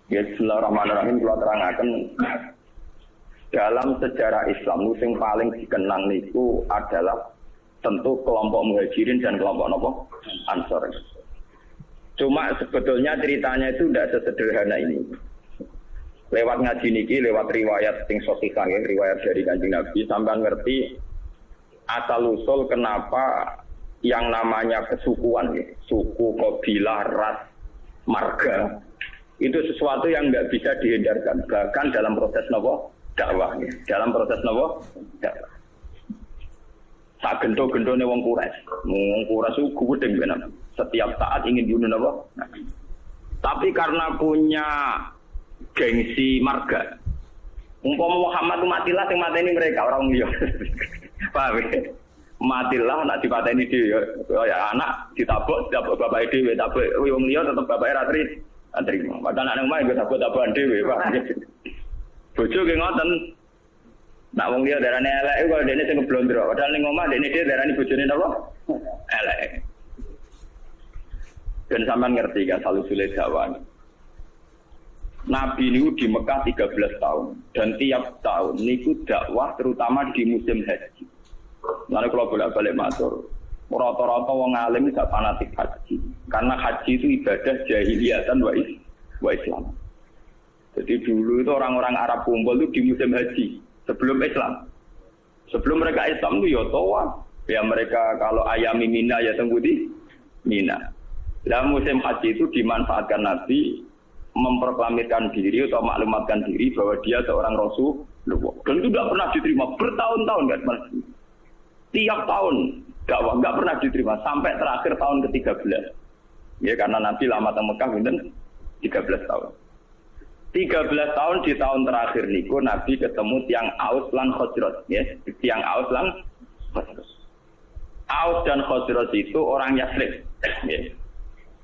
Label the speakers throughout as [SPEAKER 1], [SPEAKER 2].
[SPEAKER 1] Ya bismillahirrahmanirrahim kula terangaken dalam sejarah Islam yang paling dikenang niku adalah tentu kelompok Muhajirin dan kelompok nopo Ansor. Cuma sebetulnya ceritanya itu tidak sesederhana ini. Lewat ngaji niki, lewat riwayat sing sahihah, riwayat dari Kanjeng Nabi sampai ngerti asal usul kenapa yang namanya kesukuan, suku, kabilah, ras, marga itu sesuatu yang nggak bisa dihindarkan bahkan dalam proses nopo dakwah, dalam proses nopo dakwah. Sak gento-gentone wong Quraisy itu gudeng benar. Setiap saat ingin bunuh nopo. Tapi karena punya gengsi marga, umpama Muhammad matilah sing mateni mereka orang liya. Paham ya? Matilah nak dipateni dhewe ya anak ditabok bapak dhewe tabok wong liya tetep bapake ra terima. Padahal anak omah iku tabok-tabokan dhewe, Pak. Bojo ge ngoten. Nak wong liya darane elek kok dene sing ngeblondro. Padahal ning omah dene dhewe darani bojone napa? Elek. Dan sampean ngerti kan salusule dakwah. Nabi niku di Mekah 13 tahun dan tiap tahun niku dakwah terutama di musim haji. Lalu kalau bolak-balik matur, rata-rata wong alim gak fanatik haji. Karena haji itu ibadah jahiliyatan wa Islam. Jadi dulu itu orang-orang Arab kumpul itu di musim haji sebelum Islam. Sebelum mereka Islam itu ya tawaf. Ya mereka kalau ayami Mina ya tunggu di Mina. Dalam musim haji itu dimanfaatkan Nabi memproklamirkan diri atau maklumatkan diri bahwa dia seorang Rasulullah. Dan itu tidak pernah diterima bertahun-tahun kan Mas. Tiap tahun dakwah nggak pernah diterima sampai terakhir tahun ke-13. Ya karena Nabi lama di Mekah itu 13 tahun. 13 tahun di tahun terakhir niku Nabi ketemu tiang Aus lan Khazraj ya, tiang Aus lan Khazraj. Aus dan Khazraj itu orang Yathrib ya.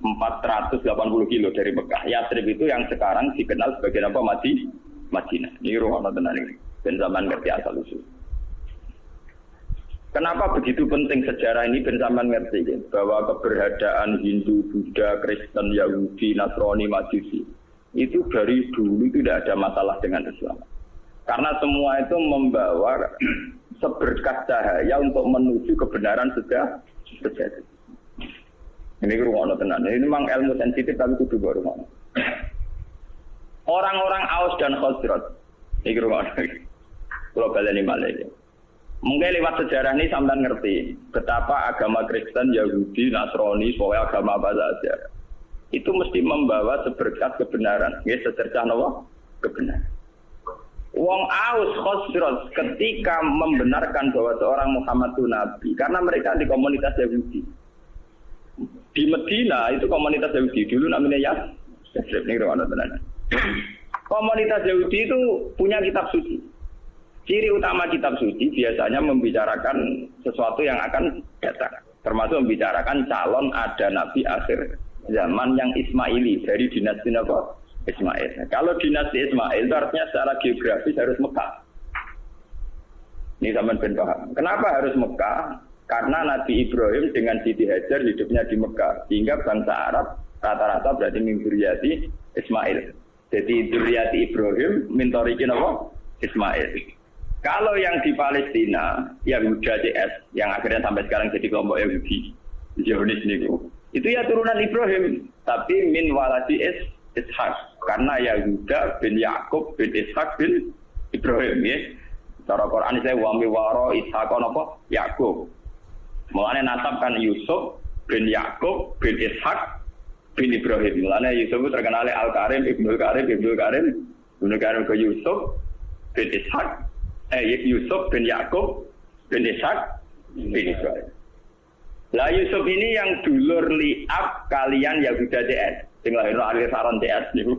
[SPEAKER 1] 480 kilo dari Mekah. Yathrib itu yang sekarang dikenal sebagai apa? Madinah. Ini ruang tenan ini. Ben zaman ngerti asal usul. Kenapa begitu penting sejarah ini? Ben zaman ngerti ya, bahwa keberadaan Hindu, Buddha, Kristen, Yahudi, Nasrani, Majusi itu dari dulu tidak ada masalah dengan Islam. Karena semua itu membawa seberkas cahaya untuk menuju kebenaran sejati. Ini ruang tenan. Ini memang ilmu sensitif tapi kudu baru ngono. Orang-orang Aus dan Khazraj. Iki ruang. Kalau baleni malih. Mungkin lewat sejarah ini sampean ngerti betapa agama Kristen, Yahudi, Nasrani, pokoknya agama apa saja itu mesti membawa seberkas kebenaran. Ya secercah napa? Kebenaran. Wong Aus Khazraj ketika membenarkan bahwa seorang Muhammad itu nabi karena mereka di komunitas Yahudi. Di Medina itu komunitas Yahudi dulu namanya Yathrib nih ruang tenan. Komunitas Yahudi itu punya kitab suci. Ciri utama kitab suci biasanya membicarakan sesuatu yang akan datang, termasuk membicarakan calon ada nabi akhir zaman yang Ismaili dari dinasti apa? Ismail. Kalau dinasti Ismail itu artinya secara geografis harus Mekah. Ini sampean ben paham. Kenapa harus Mekah? Karena Nabi Ibrahim dengan Siti Hajar hidupnya di Mekah, sehingga bangsa Arab rata-rata berarti min dzurriyyati Ismail. Jadi dzurriyyati Ibrahim min thariqin apa? Ismail. Kalau yang di Palestina, Yahuda CS, yang akhirnya sampai sekarang jadi kelompok Yahudi, Zionis niku, itu ya turunan Ibrahim, tapi min waladi Ishak, karena Yahuda bin Yakub bin Ishak bin Ibrahim ya. Cara Quran saya wa mi waro Ishak napa? Yakub. Mulane nasab kan Yusuf bin Yakub bin Ishak bin Ibrahim. Mulane Yusuf terkenal Al-Karim, Ibnu Karim ke Yusuf bin Ishak, Yusuf bin Yakub bin Ishak bin Ibrahim. Lah Yusuf ini yang dulur liab kalian Yahuda CS. Sing lahir akhir saron CS niku.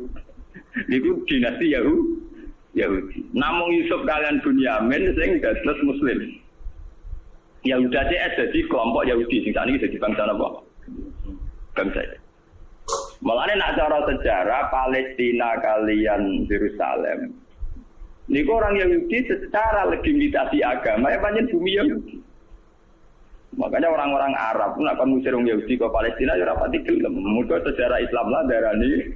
[SPEAKER 1] Niku dinasti Yahudi. Namung Yusuf kalian Bunyamin sing dados muslim. Yahuda CS jadi kelompok Yahudi sing sakniki jadi bangsa apa? Bangsa. Mulane nak cara sejarah Palestina kalian Yerusalem. Niku orang Yahudi secara legitimasi agama ya pancen bumi Yahudi. Makanya orang-orang Arab pun akan ngusir orang Yahudi ke Palestina ya ora pati gelem. Muga sejarah Islam lah darani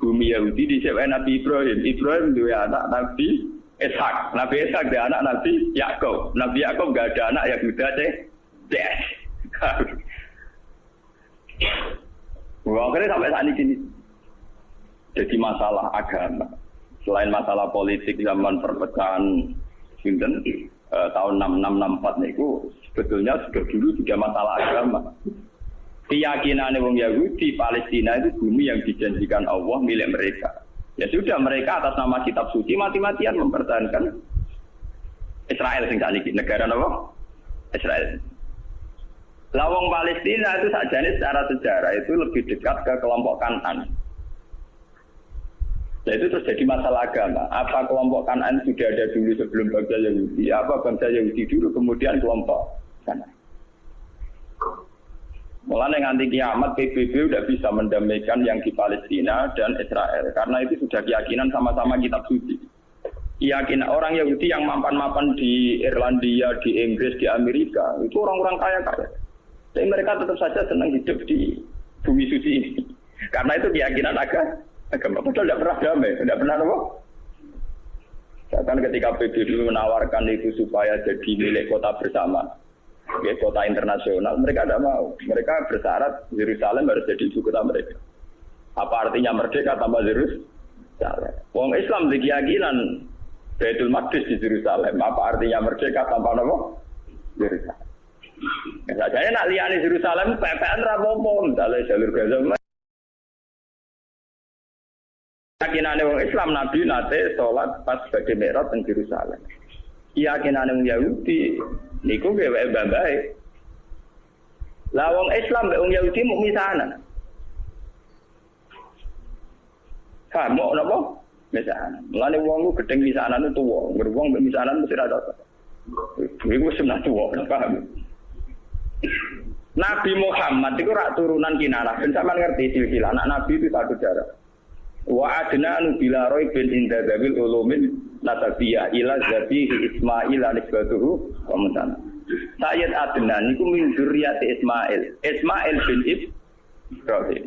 [SPEAKER 1] bumi Yahudi disebut Nabi Ibrahim. Ibrahim dua anak Nabi Ishak. Nabi Ishak dia anak Nabi Yakub. Nabi Yakub enggak ada anak Yahuda CS. Wah, akhirnya sampai saat ini jadi masalah agama. Selain masalah politik zaman perpecahan Sinten tahun 6664 niku sebetulnya sudah dulu juga masalah agama. Keyakinan wong Yahudi Palestina itu bumi yang dijanjikan Allah milik mereka. Ya sudah mereka atas nama kitab suci mati-matian mempertahankan Israel sing sakniki negara napa? Israel. Lawang Palestina itu sajane secara sejarah itu lebih dekat ke kelompok Kanan. Nah itu terus jadi masalah agama. Apa kelompok Kanan sudah ada dulu sebelum bangsa Yahudi? Apa bangsa Yahudi dulu kemudian kelompok Kanan? Mulai nganti kiamat PBB udah bisa mendamaikan yang di Palestina dan Israel karena itu sudah keyakinan sama-sama kitab suci. Keyakinan orang Yahudi yang mapan-mapan di Irlandia, di Inggris, di Amerika itu orang-orang kaya-kaya. Tapi mereka tetap saja senang hidup di bumi suci ini. Karena itu keyakinan agama. Padahal tidak pernah damai, tidak pernah apa? Bahkan ketika PBB menawarkan itu supaya jadi milik kota bersama. Ya, kota internasional, mereka tidak mau. Mereka bersyarat Yerusalem harus jadi ibu kota mereka. Apa artinya merdeka tanpa Yerusalem? Wong Islam di keyakinan Baitul Maqdis di Yerusalem. Apa artinya merdeka tanpa apa? Yerusalem. Saya nak liane Yerusalem, PPN rapopo, misalnya jalur Gaza. Keyakinan wong Islam Nabi nate sholat pas badhe Mi'raj teng Yerusalem. Keyakinan wong Yahudi niku gawe bae. Lah wong Islam mbek wong Yahudi muk misanan. Mau napa? Misanan. Mulane wong ku gedeng misanan itu tuwa, wong mbek misanan mesti ra cocok. Iku sunah tuwa, paham? Nabi Muhammad itu rak turunan Kinanah. Ben sampean ngerti silsilah anak Nabi itu satu darah. Wa adnanu bila roy bin inda zabil ulumin nasabiyah ila zabihi Ismail anisbatuhu wa mutana. Sayyid Adnan itu min dzurriyyati Ismail. Ismail bin Ibrahim.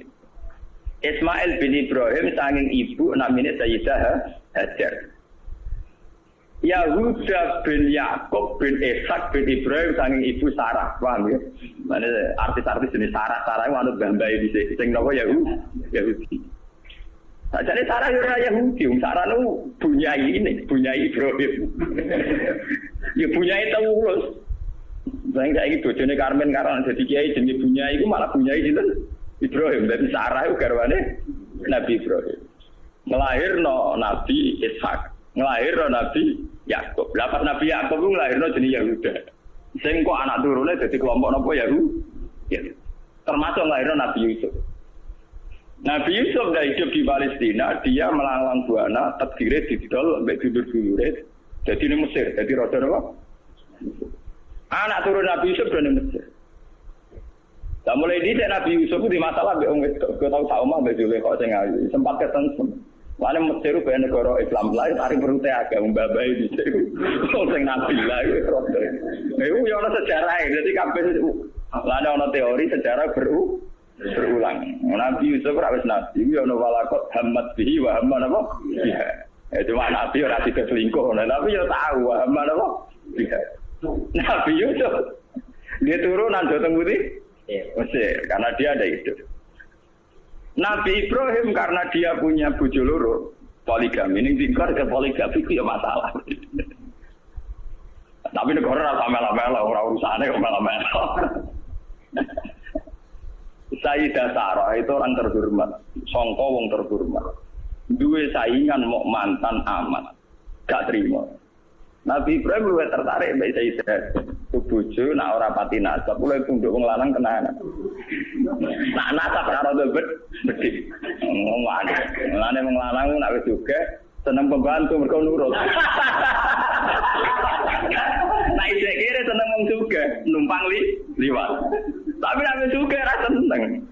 [SPEAKER 1] Ismail bin Ibrahim saking ibu namanya Sayyidah Hajar. Yahuda bin Yakub bin Ishak bin Ibrahim saking ibu Sarah, paham ya? Mana artis-artis jenis Sarah itu manut gambai di sing napa Yahudi. Jadi Sarah ora Yahudi, Sarah itu bunyai Ibrahim. Ya bunyai Taurus. Sing saiki bojone Karmen karena dadi kiai jenenge bunyai iku malah bunyai sinten? Ibrahim. Dadi Sarah itu garwane Nabi Ibrahim. Ngelahirno Nabi Ishak, ngelahirno Nabi Yakub. Lah pas Nabi Yakub ku ngelahirno jenenge Yahuda. Sing kok anak turune dadi kelompok napa Yahudi? Ya. Termasuk ngelahirno Nabi Yusuf. Nabi Yusuf dah hidup di Palestina, dia melanglang buana, terdiri didol, sampai dulur-dulure, jadi di Mesir, jadi roda apa? Anak turun Nabi Yusuf dari Mesir. Nah mulai ini Nabi Yusuf itu di masalah, gue tahu sama Mbak Jule kok saya ngayu, sempat ketemu. Mana Mesir itu negara Islam lain, tarik perutnya agak membabai di situ. Sing Nabi lah, itu roda. Itu yang sejarah, jadi kabel itu. Lalu ada teori sejarah berulang. Nabi Yusuf ora wis nabi, ya ono walakot hamad bihi wa hamman apa? Ya cuma nabi ora tidak selingkuh, tapi ya tahu hamman apa? Nabi Yusuf dia turunan Joteng Putih Mesir karena dia ada hidup. Nabi Ibrahim karena dia punya bojo loro, poligami. Ning tingkar ke poligami itu ya masalah. Tapi negara ora samela-mela, ora urusane kok mela-mela. Sayyidah Sarah itu orang terhormat, sangka wong terhormat. Duwe saingan mau mantan amat, gak terima. Nabi Ibrahim luwih tertarik mbek Sayyidah. Bojo nak ora pati nasab, luwih tunduk wong lanang tenanan. Nak nasab karo bedhik. Ngomong lane wong lanang nak wis juga seneng pembantu mergo nurut. Nah iki kira seneng wong juga numpang liwat. Tapi nek juga ra seneng.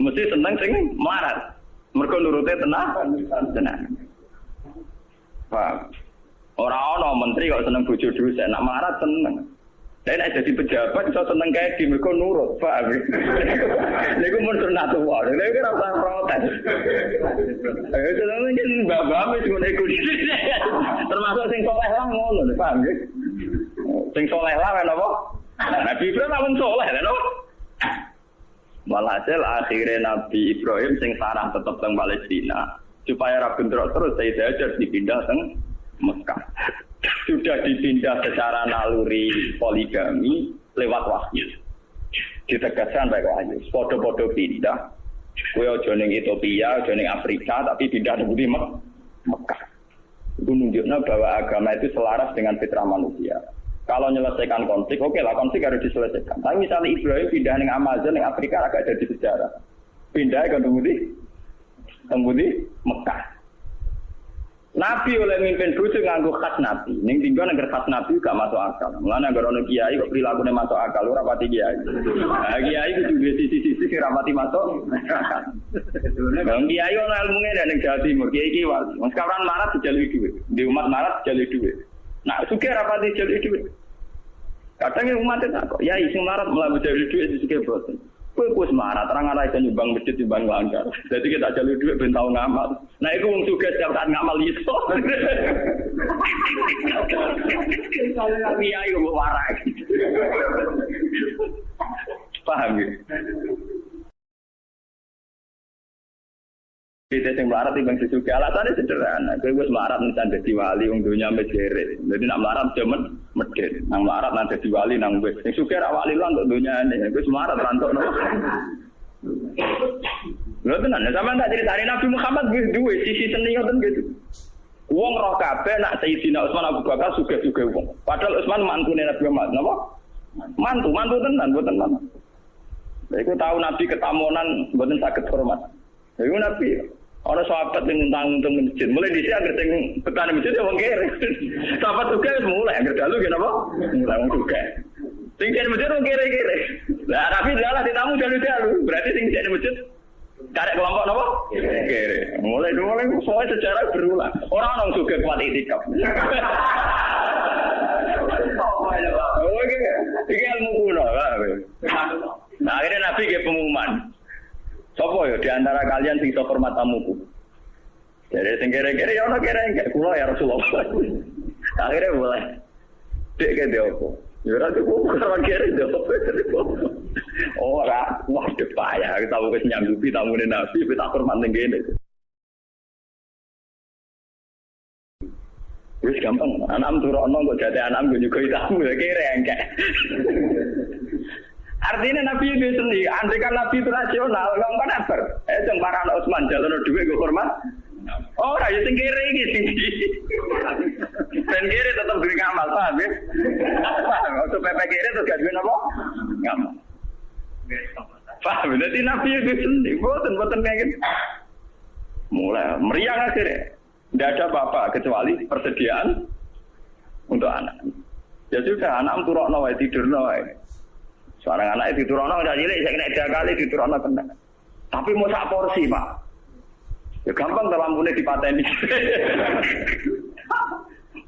[SPEAKER 1] Mesti seneng sing melarat. Mergo nurute tenang. Pak. Ora ana menteri kok seneng bojo dosen, nak melarat seneng. Dan ada di pejabat iso seneng kae di mergo nurut, paham. Niku mun sunatullah. Lha iki ora usah protes. Ayo jenenge kan mbah-mbah wis ngono iku. Termasuk sing saleh lah ngono, paham nggih. Sing saleh lah napa? Nabi Ibrahim lamun saleh lho. Walhasil akhirnya Nabi Ibrahim sing sarah tetep teng Palestina supaya ra bentrok terus saya ajar dipindah teng Mekah. Sudah dipindah secara naluri poligami lewat wahyu. Ditegaskan baik wahyu. Podo-podo pindah. Kowe aja ning Ethiopia, aja ning Afrika, tapi pindah di Mekah. Itu menunjukkan bahwa agama itu selaras dengan fitrah manusia. Kalau menyelesaikan konflik, oke lah konflik harus diselesaikan. Tapi misalnya Ibrahim pindah ning Amazon, ning Afrika agak jadi sejarah. Pindah ke Tembudi Mekah. Nabi oleh mimpin bojo nganggo khas Nabi. Ning tinggal negara khas Nabi gak masuk akal. Mulane negara ono kiai kok prilakune masuk akal ora pati kiai. Nah, kiai kudu duwe sisi-sisi sing ora pati masuk akal. Bang kiai ono ilmune ning Jawa Timur, kiai iki wali. Wong sekarang marat dijalui dhuwit. Di umat marat dijalui dhuwit. Nah, sugih ora pati dijalui dhuwit. Kadang umat itu kok, ya sing marat mlaku dijalui dhuwit sugih boten. Kowe wis marah, terang ana iso nyumbang masjid nyumbang langgar. Jadi kita jalur duit ben tau ngamal. Nah iku wong sugih setiap saat ngamal iso. Iya iku warak. Paham ya? Kita sing melarat timbang sesuke alasannya sederhana. Kowe wis melarat nang dadi wali wong donya mejere. Dadi nak melarat jaman medhit. Nang melarat nang dadi wali nang wis. Sing suke ra wali lan kok donyane. Kowe wis melarat rantokno. Lha tenan sampean tak critani Nabi Muhammad wis duwe sisi seni ngoten gitu. Wong roh kabeh nak Sayyidina Utsman Abu Bakar sugih-sugih wong. Padahal Utsman mantune Nabi Muhammad, napa? Mantu tenan, mboten mana. Lha iku tahu Nabi ketamunan mboten saged hormat. Iku Nabi ana sahabat sing ngundang masjid. Mulai dhisik anggere sing betane masjid ya wong kere. Sahabat juga wis mulai anggere dalu ki napa? Mulai wong juga. Sing jane masjid wong kere-kere. Lah Nabi dalah ditamu dalu-dalu. Berarti sing jane masjid karek kelompok napa? Kere. Mulai soal sejarah berulang. Ora ono juga kuat itikaf. Oh iki ilmu kuno. Nah, akhirnya Nabi nggih pengumuman. Sopo ya di antara kalian sing iso hormat tamuku. Jadi sing kere-kere ya ono kere-kere kula ya Rasulullah. Akhirnya boleh. Dek ke dia opo? Ya ora cukup karo kere dia opo. Ora, wah payah kita wis nyanggupi tamune Nabi tak hormat ning kene. Wis gampang, anak turono kok jate anak juga tamu ya kere engkek. Artinya Nabi itu sendiri, andai kan Nabi itu rasional, nggak kan apa? Jangan para anak Utsman jalan duit gue hormat. Oh, rakyat sing kiri ini tinggi. Dan kiri tetap duit ngamal, paham ya? Untuk PP kiri itu gak duit apa? Ngamal. Paham? Jadi Nabi itu sendiri, boten kayak gitu. Mulai meriang akhirnya. Tidak ada apa-apa kecuali persediaan untuk anak. Ya sudah, anak turokno wae tidurno wae. Seorang anak itu turunnya udah cilik, saya kena 3 kali diturunnya kena. Tapi mau sak porsi Pak. Ya gampang kalau lampunya dipateni.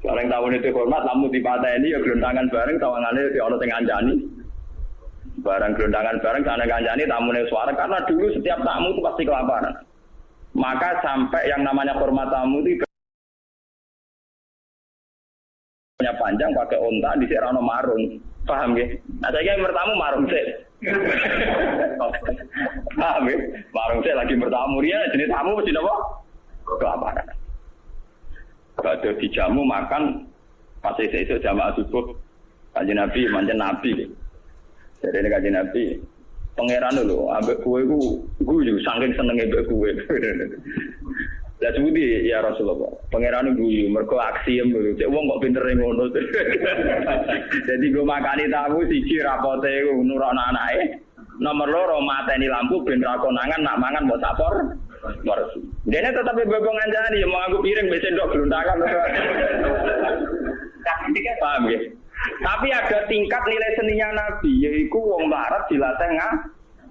[SPEAKER 1] Seorang tahun itu hormat, lampu dipateni, ya gelondangan bareng, tawangannya di orang yang ngancani. Barang gelondangan bareng, sana ngancani, tamunya suara. Karena dulu setiap tamu itu pasti kelaparan. Maka sampai yang namanya hormat tamu itu panjang pakai onta di Serano Marung. Paham ya? Nah saya yang bertamu marung sih. Paham ya? Marung sih lagi bertamu dia jenis tamu mesti apa? Kelaparan. Kalau dijamu makan pas esok jamaah subuh Kanjeng Nabi manjen Nabi. Jadi ini Kanjeng Nabi pangeran dulu ambek kue guyu saking senenge ambek kue. Lah sebuti ya Rasulullah. Pangeran guyu mergo aksi lho. Cek wong kok pintere ngono. Jadi gue makani tamu siji rapote nurono anake. Nomor 2 mateni lampu ben ra konangan nak mangan mbok sapor. Marsi. Dene tetep bebong ngancani ya mau aku piring mbek sendok gluntakan. Paham ya? Tapi ada tingkat nilai seninya Nabi yaiku wong melarat dilatih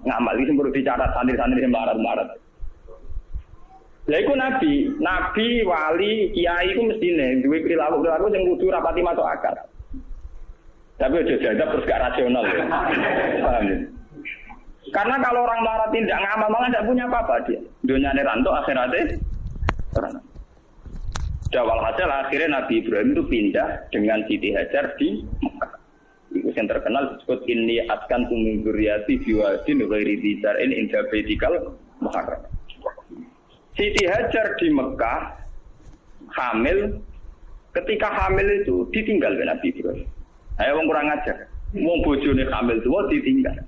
[SPEAKER 1] ngamal iki perlu dicatat santri-santri melarat-melarat. Lha iku nabi, wali, kiai iku mestine duwe perilaku sing kudu rapati masuk akal. Tapi aja jajab terus gak rasional ya. Paham ya? Karena kalau orang melarat tidak ngamal malah tidak punya apa-apa dia. Dunyane rantuk akhiratnya terang. Walhasil akhirnya Nabi Ibrahim itu pindah dengan Siti Hajar di Mekah. Itu yang terkenal disebut inni askantu min dzurriyyati biwadin ghairi dzi zar'in inda baitikal muharram. Siti Hajar di Mekah hamil, ketika hamil itu ditinggal oleh Nabi Ibrahim. Ayo wong kurang ajar. Wong bojone hamil tuwa ditinggal.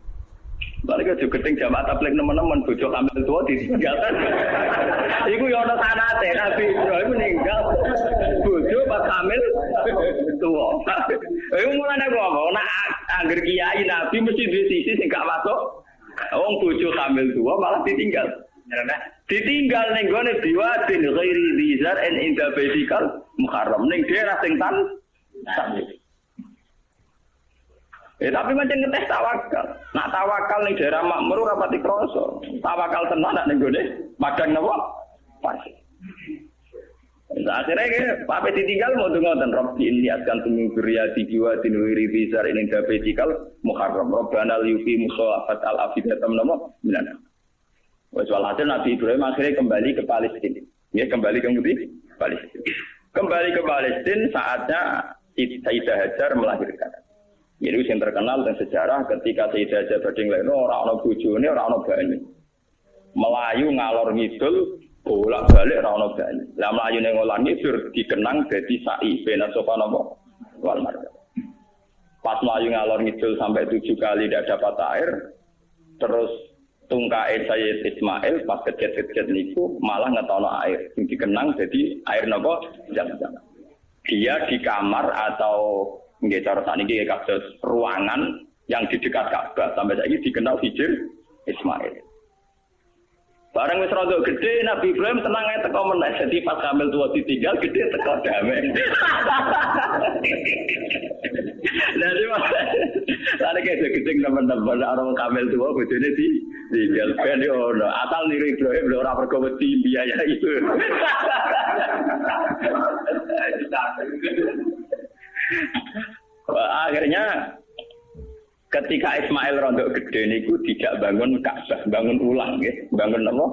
[SPEAKER 1] Balik aja gedeng jamaah tabligh nemen-nemen bojo hamil tuwa ditinggal. Iku ya ana sanate Nabi Ibrahim meninggal bojo pas hamil tuwa. Iku mulane kok ana angger kiai Nabi mesti duwe sisi sing gak masuk. Wong bojo hamil tuwa malah ditinggal. Ditinggal ning gone biwadin ghairi dzar en inda baitikal muharram ning daerah sing tan. Tapi macam ngetes tawakal. Nak tawakal ning daerah makmur ora pati krasa. Tawakal tenan nak ning gone madang napa? Pas. Akhirnya Pak ditinggal mau ngoten Rabbi inni askantu min dzurriyyati biwadin ghairi dzar en inda baitikal muharram. Rabbana liyuqimu sholata al-afidatam napa? Minan. Walhasil Nabi Ibrahim akhirnya kembali ke Palestina. Ya, kembali ke Palestina. Kembali ke Palestina saatnya Sayyidah Hajar melahirkan. Jadi yang terkenal dan sejarah ketika Sayyidah Hajar badhe ngleno ora ana bojone, ora ana bane. Melayu ngalor ngidul bolak-balik ora ana bane. Lah mlayune ngalor ngidul dikenang dadi sa'i bena sofa napa wal marwa. Pas melayu ngalor ngidul sampai 7 kali tidak dapat air, terus tungkae Sayyid Ismail pas kejet-kejet niku malah ngetono air sing dikenang jadi air napa jam-jam. Dia di kamar atau nggih cara sakniki kados ruangan yang di dekat Ka'bah sampai saiki dikenal Hijr Ismail. Barang wis rada gede Nabi Ibrahim tenang ae teko meneh jadi pas hamil tua ditinggal gede teko damai. Jadi ada kayak gedeng teman-teman orang kamel tua bojone ditinggal ben yo ono asal niru Ibrahim lho ora pergo wedi biaya itu. Akhirnya ketika Ismail rontok gede niku tidak bangun Ka'bah, bangun ulang ya. Bangun apa?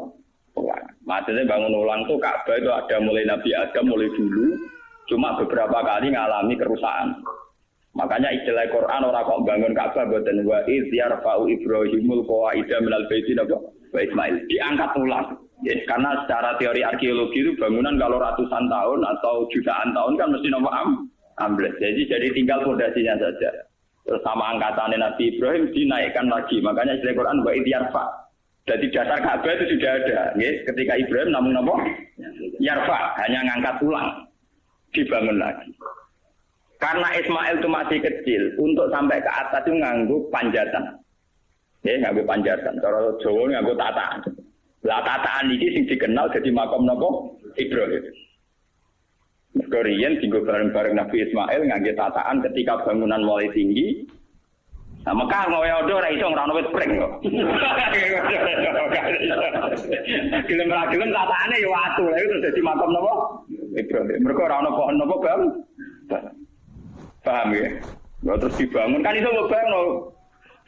[SPEAKER 1] Ulang. Maksudnya bangun ulang tuh Ka'bah itu ada mulai Nabi Adam mulai dulu, cuma beberapa kali ngalami kerusakan. Makanya istilah Quran orang kok bangun Ka'bah boten wa iz yarfa'u Ibrahimul qawaida minal baiti napa? Wa Ismail diangkat ulang. Ya, karena secara teori arkeologi itu bangunan kalau ratusan tahun atau jutaan tahun kan mesti napa ambles. Jadi tinggal fondasinya saja. Terus sama angkatan Nabi Ibrahim dinaikkan lagi. Makanya istilah Quran wa yarfa. Jadi dasar Ka'bah itu sudah ada. Yes. Ketika Ibrahim namun apa? Yarfa, hanya ngangkat ulang. Dibangun lagi. Karena Ismail itu masih kecil, untuk sampai ke atas itu nganggu panjatan. Ya, nganggu panjatan. Kalau Jawa nganggu tataan. Lah tataan ini sing dikenal jadi makam napa? Ibrahim. Korean tinggal bareng-bareng Nabi Ismail ngangge tataan ketika bangunan mulai tinggi. Nah, Mekah mau ya ora iso ora ono wit pring kok. Gelem-gelem tataane ya watu, lha itu dadi makam napa? Ibrahim. Mergo ora ono pohon napa, Bang? Paham ya? Nah, terus dibangun kan itu ngebangun.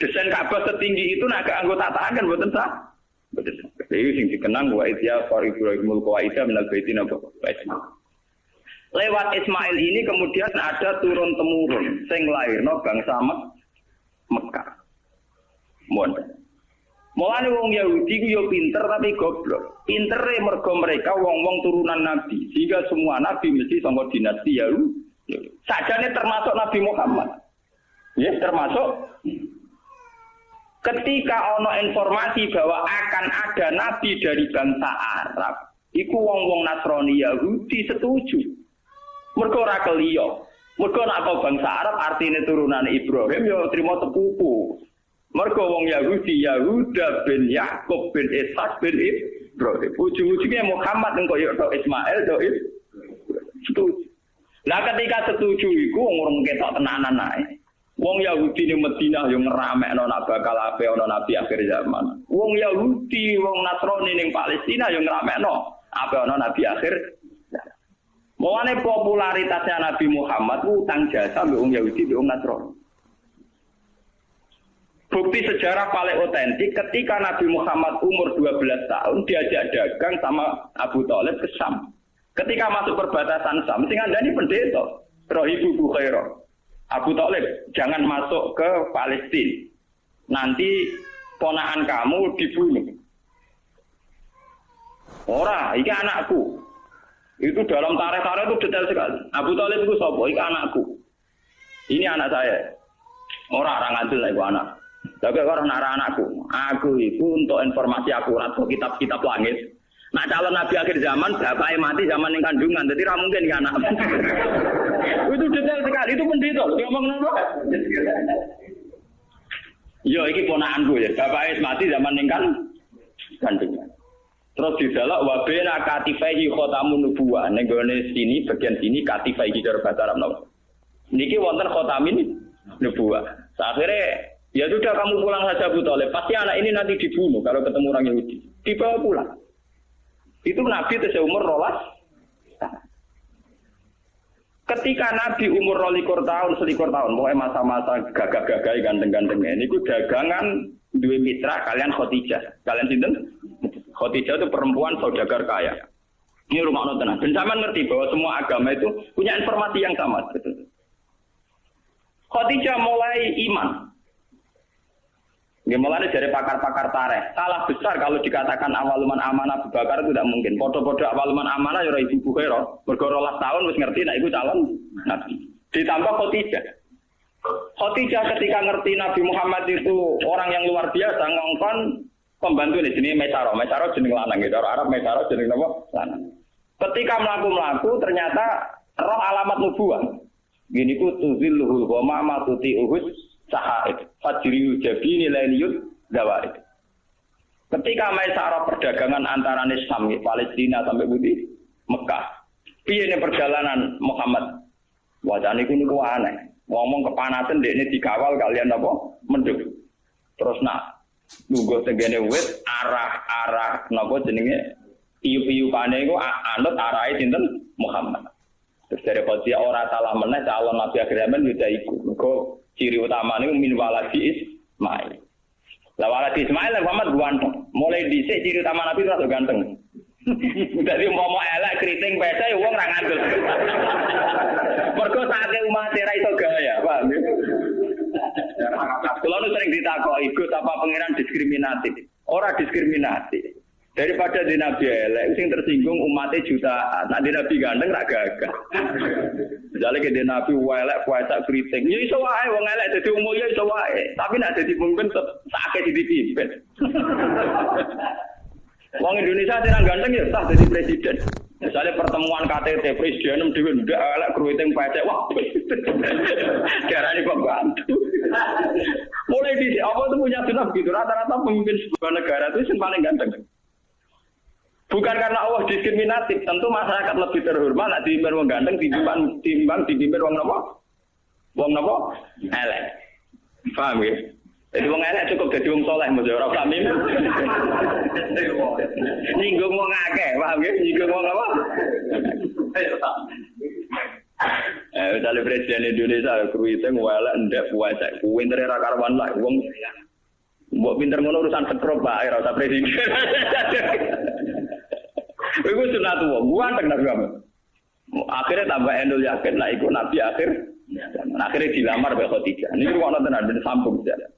[SPEAKER 1] Desain Ka'bah setinggi itu nak anggo tataan kan mboten sah. Betul. Iki sing dikenang wa idya Ibrahimul qawaida minal baiti napa? Lewat Ismail ini kemudian ada turun-temurun sing lairno bangsa Mekah. Mulane wong Yahudi ku yo pinter tapi goblok. Pintere mergo mereka wong-wong turunan Nabi. Sehingga semua nabi mesti saka dinasti Yahudi. Sajane termasuk Nabi Muhammad. Ya, termasuk ketika ana informasi bahwa akan ada nabi dari bangsa Arab, iku wong-wong Nasrani Yahudi setuju. Mergo ora keliyo. Mergo nek bangsa Arab artine turunan Ibrahim ya trimo tepuku. Mergo wong Yahudi Yahuda bin Yakub bin Ishak bin Ibrahim. Ujung-ujungnya Muhammad engko ya Ismail do setuju. Lah ketika setuju iku wong urung ketok tenanan ae. Wong Yahudi ning Madinah yo ngeramekno nak bakal ape ana nabi akhir zaman. Wong Yahudi, wong Nasrani ning Palestina yo ngeramekno ape ana nabi akhir. Mulane popularitasnya Nabi Muhammad utang jasa mbek wong Yahudi mbek wong Nasrani. Bukti sejarah paling otentik ketika Nabi Muhammad umur 12 tahun diajak dagang sama Abu Thalib ke Syam. Ketika masuk perbatasan Syam, sing andani pendeta, Rahibu Bukhairah. Abu Thalib, jangan masuk ke Palestina. Nanti ponakan kamu dibunuh. Ora, iki anakku. Itu dalam tarikh-tarikh itu detail sekali. Abu Thalib itu sapa? Iki anakku. Ini anak saya. Orang ngadil lah itu anak. Tapi orang anakku. Aku itu untuk informasi akurat ke kitab-kitab langit. Nah calon nabi akhir zaman, bapaknya mati zaman yang kandungan. Jadi tidak mungkin ya anak. Itu detail sekali. Itu pendeta. Dia ngomong apa? Yo, ini ponakanku ya. Bapaknya mati zaman yang kandungan. Terus didelok wabena katifaihi khotamun nubuwah. Ning gone sini bagian sini katifaihi cara bahasa Arab napa. Niki wonten khotamin nubuwah. Akhirnya ya sudah kamu pulang saja Abu Thalib. Pasti anak ini nanti dibunuh kalau ketemu orang Yahudi. Dibawa pulang. Itu Nabi umur 12. Ketika Nabi umur 12 tahun, 11 tahun, pokoknya masa-masa gagah-gagah ganteng-gantengnya. Ini dagangan dua mitra kalian Khadijah. Kalian sinten? Khadijah itu perempuan saudagar kaya. Ini rumah tenang. Dan zaman ngerti bahwa semua agama itu punya informasi yang sama. Khadijah mulai iman. Ya, mulai dari pakar-pakar tarikh. Salah besar kalau dikatakan awaluman amanah Abu Bakar itu tidak mungkin. Podo-podo awaluman amanah ya Ibu Bukhairah. Bergorolah tahun wis ngerti nek iku calon nabi. Ditambah Khadijah. Khadijah ketika ngerti Nabi Muhammad itu orang yang luar biasa ngongkon pembantu ini jenenge Maisarah. Maisarah jeneng lanang gitu. Arab Maisarah jeneng napa? Lanang. Ketika mlaku-mlaku ternyata roh alamat nubuwah. Gini ku tuzilluhul qama ma tuti'uhus sahaid. Fajriyu jabini lainiyut dawaid. Ketika Maisarah perdagangan antara Syam, Palestina sampai Budi, Mekah. Piye ne perjalanan Muhammad? Wajane niku aneh. Ngomong kepanasan dekne dikawal kalian apa? Menduk. Terus nak nunggu tenggene wit arah napa jenenge iyu-iyupane iku anut arahe sinten Muhammad. Terus dari Khadijah ora salah meneh calon nabi akhir zaman juga iku. Mergo ciri utamane min waladi Ismail. Lah waladi Ismail Muhammad ganteng. Mulai dhisik ciri utama nabi rada ganteng. Dadi umpama elek kriting pece wong ra ngandel. Mergo saate umat ra iso gaya, paham ya? Kalau sering ditakoki, Gus apa pangeran diskriminatif? Ora diskriminatif. Daripada di Nabi elek, sing tersinggung umatnya jutaan. Nah di Nabi ganteng rak gagah. Misalnya ke di Nabi elek puasa kriting, ya iso wae wong elek dadi umum ya iso wae. Tapi nek dadi pemimpin sakit dipimpin. Wong Indonesia sing ganteng ya sah dadi presiden. Misalnya pertemuan KTT presiden dhewe ndak elek kriting pecek wah. Darane kok bantu. Mulai di apa itu punya sunah gitu. Rata-rata pemimpin sebuah negara itu yang paling ganteng. Bukan karena Allah diskriminatif, tentu masyarakat lebih terhormat nak dipimpin wong ganteng timbang dipimpin wong napa? Wong napa? Elek. Paham ya? Jadi wong elek cukup dadi wong saleh mesti ora usah mimpin. Nyinggung wong akeh, paham ya? Nyinggung wong apa? Misalnya presiden Indonesia kruite elek ndek puasa, pintere ra karuan lah wong mbok pinter ngono urusan sekrop bae ora usah presiden. Iku sunat wong, ganteng Nabi Muhammad. Akhirnya tambah endul yakin lah iku Nabi akhir. Akhirnya dilamar oleh Khadijah. Ini ruang tenan ben sambung saja.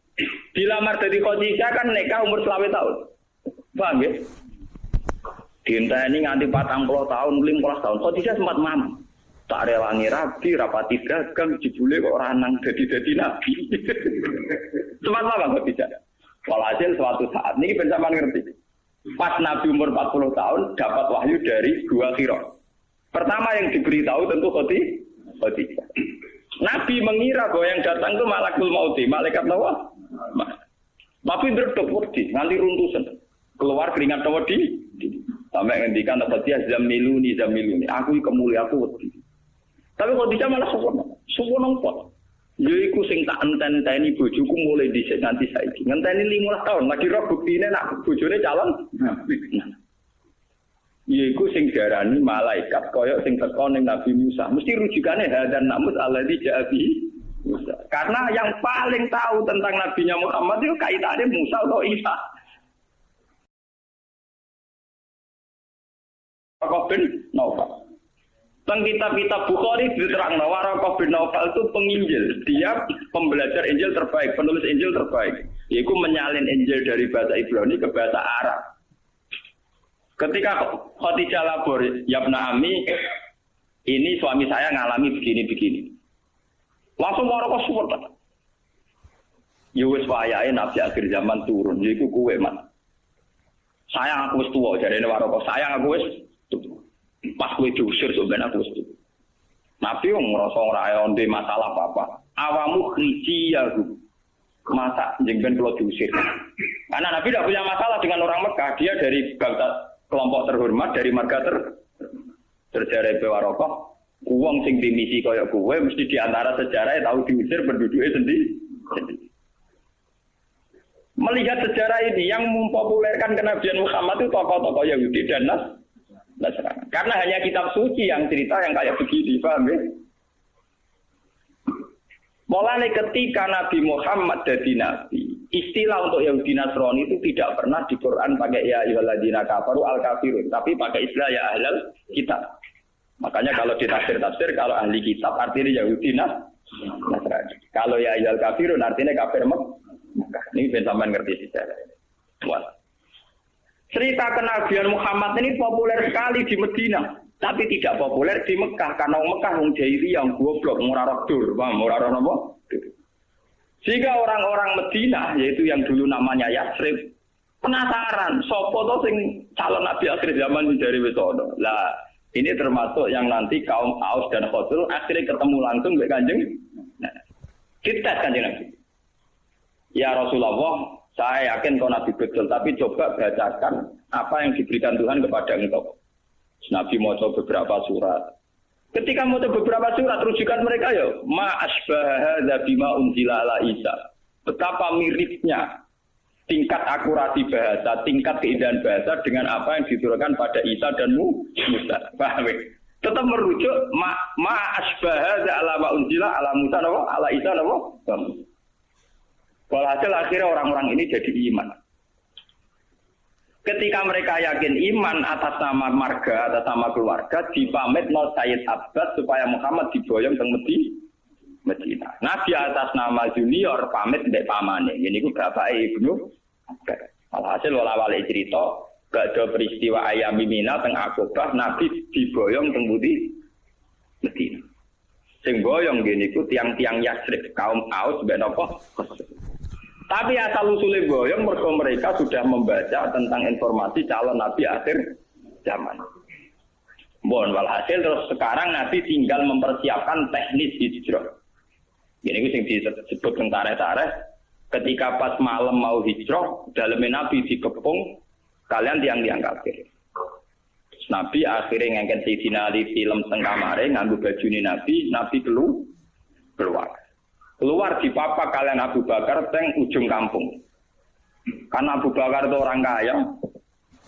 [SPEAKER 1] Dilamar dari Khadijah kan nikah umur 20 tahun. Paham ya? Dienteni nganti 40 tahun, 15 tahun. Khadijah sempat mamam. Tak rewangi rabi, rapati gagang, jebule kok ora nang dadi nabi. Sempat mamam Khadijah. Walhasil suatu saat niki ben sampean ngerti. Pas Nabi umur 40 tahun dapat wahyu dari dua qira. Pertama yang diberitahu tentu Khadijah. Nabi mengira bahwa yang datang itu malakul maut, malaikat nawa. Tapi berdok wedi, nganti runtusan. Keluar keringat wedi. Sampai ngendikan Khadijah zamiluni. Aku kemuliaan aku wedi. Tapi Khadijah malah suwono kok. Yaiku sing tak enten-enteni bojoku mulai dhisik nganti saiki. Ngenteni 15 tahun, lagi roh buktine nak bojone calon. Yaiku sing diarani malaikat kaya sing teko ning Nabi Musa. Mesti rujukane hadan namus alladzi ja'abi Musa. Karena yang paling tahu tentang Nabinya Muhammad itu kaitannya Musa atau Isa. Waraqah bin Naufal. Teng kitab-kitab Bukhari diterangno Waraqah bin Naufal itu penginjil. Dia pembelajar Injil terbaik, penulis Injil terbaik. Yaitu menyalin Injil dari bahasa Ibrani ke bahasa Arab. Ketika Khadijah lapor, Yabna Ami, ini suami saya ngalami begini-begini. Langsung Waraqah support. Ya wis wayahe nabi akhir zaman turun, yaiku kowe, Mas. Sayang aku wis tuwa, jarene Waraqah, sayang aku wis tuwa. Pas kowe diusir sampeyan aku wis tuwa. Nabi wong ngrasa ora onde masalah apa-apa. Awamu khrijiyahu. Masa jengben kalau diusir. Karena Nabi tidak punya masalah dengan orang Mekah, dia dari bangsa kelompok terhormat, dari marga terjare Waraqah, wong sing dimisi kaya kowe mesti diantara sejarah tahu diusir penduduknya sendiri. Melihat sejarah ini yang mempopulerkan kenabian Muhammad itu tokoh-tokoh Yahudi dan Nasrani. Karena hanya kitab suci yang cerita yang kayak begini, paham ya? Mulai ketika Nabi Muhammad jadi nabi, istilah untuk Yahudi Nasrani itu tidak pernah di Quran pakai ya ayyuhalladzina kafaru al-kafirun, tapi pakai istilah ya ahlal kitab. Makanya kalau di tafsir kalau ahli kitab artinya Yahudi Nasrani. Kalau ya ayyuhal kafirun artinya kafir Mekah. Ini ben sampean ngerti sejarah ini. Wah. Cerita kenabian Muhammad ini populer sekali di Madinah, tapi tidak populer di Mekah karena Mekah wong jahiliyah yang goblok, ora roh dur, ora roh napa? Sehingga orang-orang Madinah yaitu yang dulu namanya Yatsrib penasaran, sapa to sing calon nabi akhir zaman dari wis ana. Lah, ini termasuk yang nanti kaum Aus dan Khazraj akhirnya ketemu langsung dengan Kanjeng. Nah, kita Kanjeng Nabi. Ya Rasulullah, saya yakin kau Nabi betul, tapi coba bacakan apa yang diberikan Tuhan kepada engkau. Nabi mau coba beberapa surat. Ketika mau coba beberapa surat, rujukan mereka ya, ma asbaha bima unzila ala Isa. Betapa miripnya tingkat akurasi bahasa, tingkat keindahan bahasa dengan apa yang diturunkan pada Isa dan Musa. Paham ya? Tetap merujuk ma asbaha ala ma unzila ala Musa ala Isa Walhasil akhirnya orang-orang ini jadi iman. Ketika mereka yakin iman atas nama marga, atas nama keluarga, dipamit no Sayyid Abbas supaya Muhammad diboyong ke Medina. Nabi atas nama junior pamit mbek pamane. Ini ku bapak Ibnu Abbas. Walhasil wala-wali cerita, gak ada peristiwa ayam Mina teng Aqabah, Nabi diboyong teng Medina. Sing boyong gini ku tiang-tiang Yatsrib, kaum Aus mbek napa? Tapi asal usulnya boyong mereka sudah membaca tentang informasi calon Nabi akhir zaman. Walhasil terus sekarang Nabi tinggal mempersiapkan teknis hijrah. Ini yang disebut tareh-tareh. Ketika pas malam mau hijrah, dalamnya Nabi dikepung, kalian tiang-tiang kafir. Nabi akhirnya ngangkat Sayyidina Ali film tengkamare, nganggu baju Nabi keluar. Keluar di papa kalian Abu Bakar teng ujung kampung. Karena Abu Bakar itu orang kaya,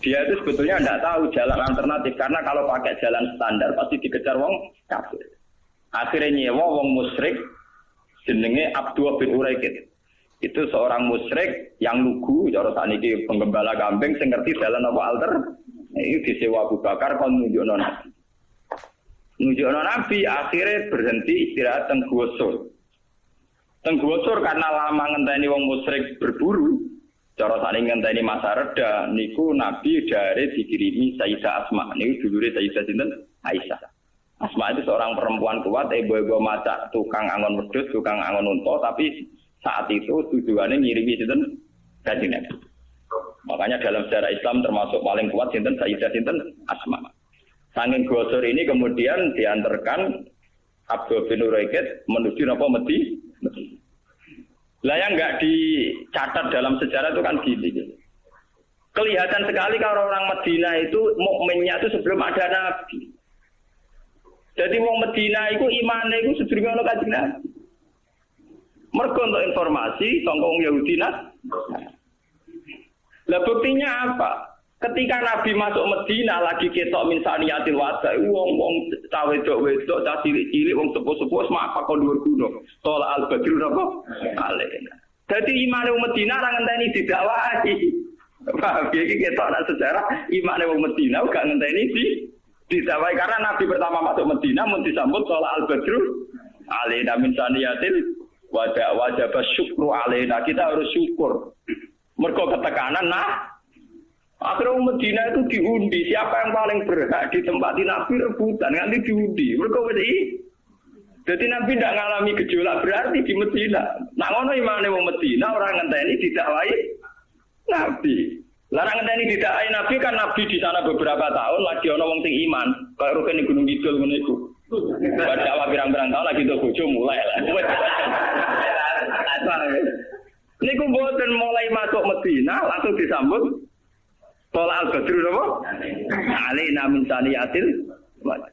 [SPEAKER 1] dia itu sebetulnya tidak tahu jalan alternatif. Karena kalau pakai jalan standar pasti dikejar wong kafir. Akhirnya nyewa wong musyrik jenenge Abdullah bin Uraikid. Itu seorang musyrik yang lugu, cara saniki penggembala kambing sing ngerti jalan apa alter. Ini disewa Abu Bakar kon nunjukno Nabi. Nunjukno Nabi akhirnya berhenti istirahat teng Gua Sur. Tenggosor karena lama ngenteni wong musyrik berburu, cara saling ngenteni masa reda, niku Nabi dari dikirimi Sayyidah Asma, niku dulure Sayyidah sinten Aisyah. Asma itu seorang perempuan kuat, ibu-ibu masak, tukang angon wedhus, tukang angon unta, tapi saat itu tujuannya ngirimi sinten Kanjeng Nabi. Makanya dalam sejarah Islam termasuk paling kuat sinten Sayyidah sinten Asma. Saking gosor ini kemudian diantarkan Abdul bin Uraikid menuju napa Medina. Lah yang enggak dicatat dalam sejarah itu kan gini. Kelihatan sekali kalau orang Medina itu mukminnya itu sebelum ada Nabi. Jadi wong Medina itu imane itu sedurunge ana Kanjeng Nabi. Mergo untuk informasi tongkong Yahudi Lah buktinya apa? Ketika Nabi masuk Medina lagi ketok min saniyatil wada, wong-wong cah wedok-wedok, cah cilik-cilik, wong sepuh-sepuh semapa kon dhuwur gunung. Tolak al-badru napa? Alaina. Dadi imane wong Medina ora ngenteni didakwahi. Paham iki ketok nak sejarah imane wong Medina gak ngenteni didakwahi karena Nabi pertama masuk Medina mun disambut tolak al-badru alaina min saniyatil wada wajib syukru alaina. Kita harus syukur. Mergo ketekanan akhirnya Medina itu diundi, siapa yang paling berhak ditempati Nabi rebutan, nanti diundi. Mereka jadi Nabi tidak mengalami gejolak berarti di Medina. Nak ngono imane wong Medina orang ngenteni didakwai Nabi. Larang ngenteni didakwai Nabi kan Nabi di sana beberapa tahun lagi ana wong sing iman, kaya rukun ning Gunung Kidul ngene iku. Dakwah pirang-pirang tahun lagi tuh bojo mulai lah. Niku mboten mulai masuk Medina langsung disambut Tolak al-badru napa? Alaina min saniyatil wada.